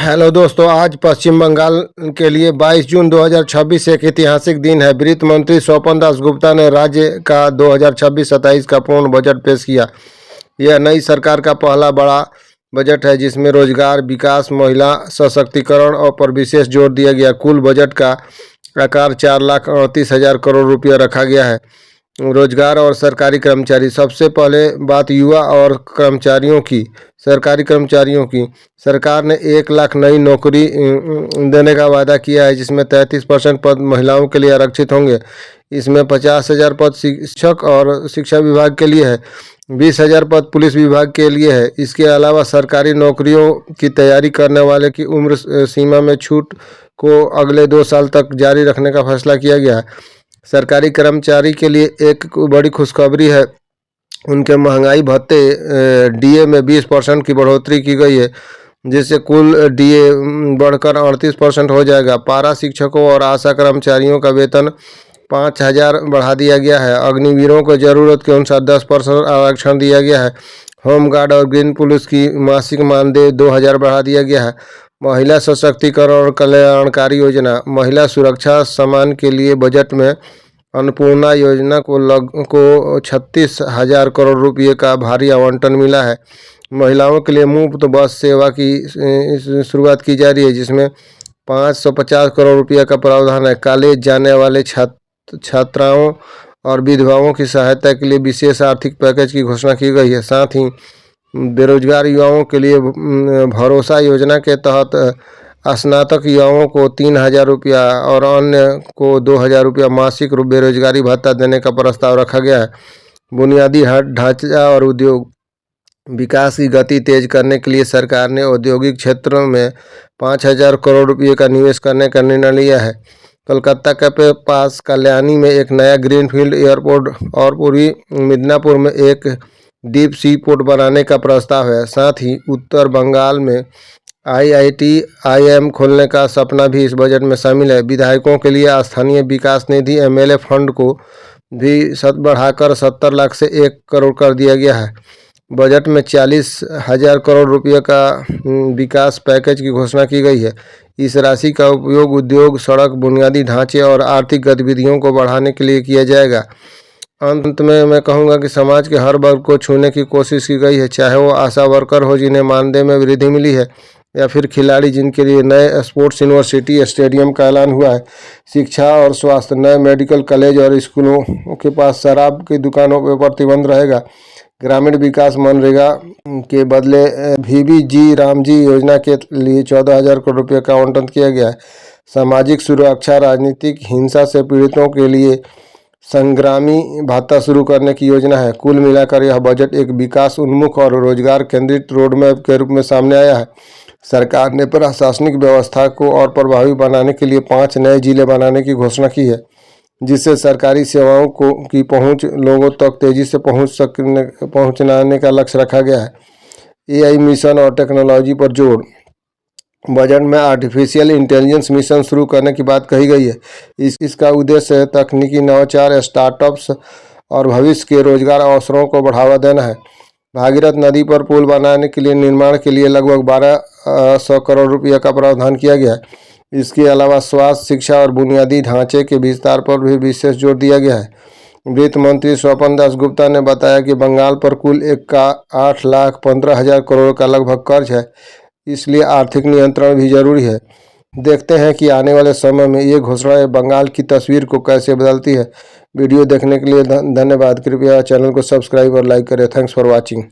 Hello दोस्तों, आज पश्चिम बंगाल के लिए 22 जून 2026 एक ऐतिहासिक दिन है। वित्त मंत्री स्वपन दास गुप्ता ने राज्य का 2026-27 का पूर्ण बजट पेश किया। यह नई सरकार का पहला बड़ा बजट है जिसमें रोजगार, विकास, महिला सशक्तिकरण और पर विशेष जोर दिया गया। कुल बजट का आकार 4,38,000 करोड़ रुपया रखा गया है। रोजगार और सरकारी कर्मचारी, सबसे पहले बात युवा और कर्मचारियों की। सरकारी कर्मचारियों की सरकार ने 1 लाख नई नौकरी देने का वादा किया है, जिसमें 33% पद महिलाओं के लिए आरक्षित होंगे। इसमें 50,000 पद शिक्षक और शिक्षा विभाग के लिए है, 20,000 पद पुलिस विभाग के लिए है। इसके अलावा सरकारी नौकरियों की तैयारी करने वाले की उम्र सीमा में छूट को अगले 2 साल तक जारी रखने का फैसला किया गया है। सरकारी कर्मचारी के लिए एक बड़ी खुशखबरी है, उनके महंगाई भत्ते डीए में 20% की बढ़ोतरी की गई है, जिससे कुल डीए बढ़कर 38% हो जाएगा। पारा शिक्षकों और आशा कर्मचारियों का वेतन 5,000 बढ़ा दिया गया है। अग्निवीरों को जरूरत के अनुसार 10% आरक्षण दिया गया है। होमगार्ड और ग्रीन पुलिस की मासिक मानदेय 2,000 बढ़ा दिया गया है। महिला सशक्तिकरण और कल्याणकारी योजना, महिला सुरक्षा सम्मान के लिए बजट में अन्नपूर्णा योजना को 36,000 करोड़ रुपये का भारी आवंटन मिला है। महिलाओं के लिए मुफ्त बस सेवा की शुरुआत की जा रही है, जिसमें 550 करोड़ रुपये का प्रावधान है। कॉलेज जाने वाले छात्राओं और विधवाओं की सहायता के लिए विशेष आर्थिक पैकेज की घोषणा की गई है। साथ ही बेरोजगार युवाओं के लिए भरोसा योजना के तहत स्नातक युवाओं को 3,000 रुपया और अन्य को 2,000 रुपया मासिक बेरोजगारी भत्ता देने का प्रस्ताव रखा गया है। बुनियादी ढांचा और उद्योग विकास की गति तेज करने के लिए सरकार ने औद्योगिक क्षेत्रों में 5,000 करोड़ रुपये का निवेश करने का निर्णय लिया है। कोलकाता के पास कल्याणी में एक नया ग्रीनफील्ड एयरपोर्ट और पूर्वी मिदनापुर में एक डीप सी पोर्ट बनाने का प्रस्ताव है। साथ ही उत्तर बंगाल में IIM खोलने का सपना भी इस बजट में शामिल है। विधायकों के लिए स्थानीय विकास निधि MLA फंड को भी बढ़ाकर 70 लाख से 1 करोड़ कर दिया गया है। बजट में 40,000 करोड़ रुपये का विकास पैकेज की घोषणा की गई है। इस राशि का उपयोग उद्योग, सड़क, बुनियादी ढांचे और आर्थिक गतिविधियों को बढ़ाने के लिए किया जाएगा। अंत में मैं कहूँगा कि समाज के हर वर्ग को छूने की कोशिश की गई है, चाहे वो आशा वर्कर हो जिन्हें मानदेय में वृद्धि मिली है, या फिर खिलाड़ी जिनके लिए नए स्पोर्ट्स यूनिवर्सिटी स्टेडियम का ऐलान हुआ है। शिक्षा और स्वास्थ्य, नए मेडिकल कॉलेज और स्कूलों के पास शराब की दुकानों पर प्रतिबंध रहेगा। ग्रामीण विकास, मनरेगा के बदले VBG रामजी योजना के लिए 14,000 करोड़ रुपये का आवंटन किया गया है। सामाजिक सुरक्षा, राजनीतिक हिंसा से पीड़ितों के लिए संग्रामी भत्ता शुरू करने की योजना है। कुल मिलाकर यह बजट एक विकास उन्मुख और रोजगार केंद्रित रोडमैप के रूप में सामने आया है। सरकार ने प्रशासनिक व्यवस्था को और प्रभावी बनाने के लिए 5 नए जिले बनाने की घोषणा की है, जिससे सरकारी सेवाओं की पहुंच लोगों तक तेजी से पहुंचने का लक्ष्य रखा गया है। AI मिशन और टेक्नोलॉजी पर जोर, बजट में आर्टिफिशियल इंटेलिजेंस मिशन शुरू करने की बात कही गई है। इसका उद्देश्य तकनीकी नवाचार, स्टार्टअप्स और भविष्य के रोजगार अवसरों को बढ़ावा देना है। भागीरथ नदी पर पुल बनाने के लिए निर्माण के लिए लगभग 1,200 करोड़ रुपये का प्रावधान किया गया है। इसके अलावा स्वास्थ्य, शिक्षा और बुनियादी ढांचे के विस्तार पर भी विशेष जोर दिया गया है। वित्त मंत्री स्वपन दास गुप्ता ने बताया कि बंगाल पर कुल 8,15,000 करोड़ का लगभग कर्ज है, इसलिए आर्थिक नियंत्रण भी जरूरी है। देखते हैं कि आने वाले समय में ये घोषणाएं बंगाल की तस्वीर को कैसे बदलती है। वीडियो देखने के लिए धन्यवाद। कृपया चैनल को सब्सक्राइब और लाइक करें। Thanks for watching.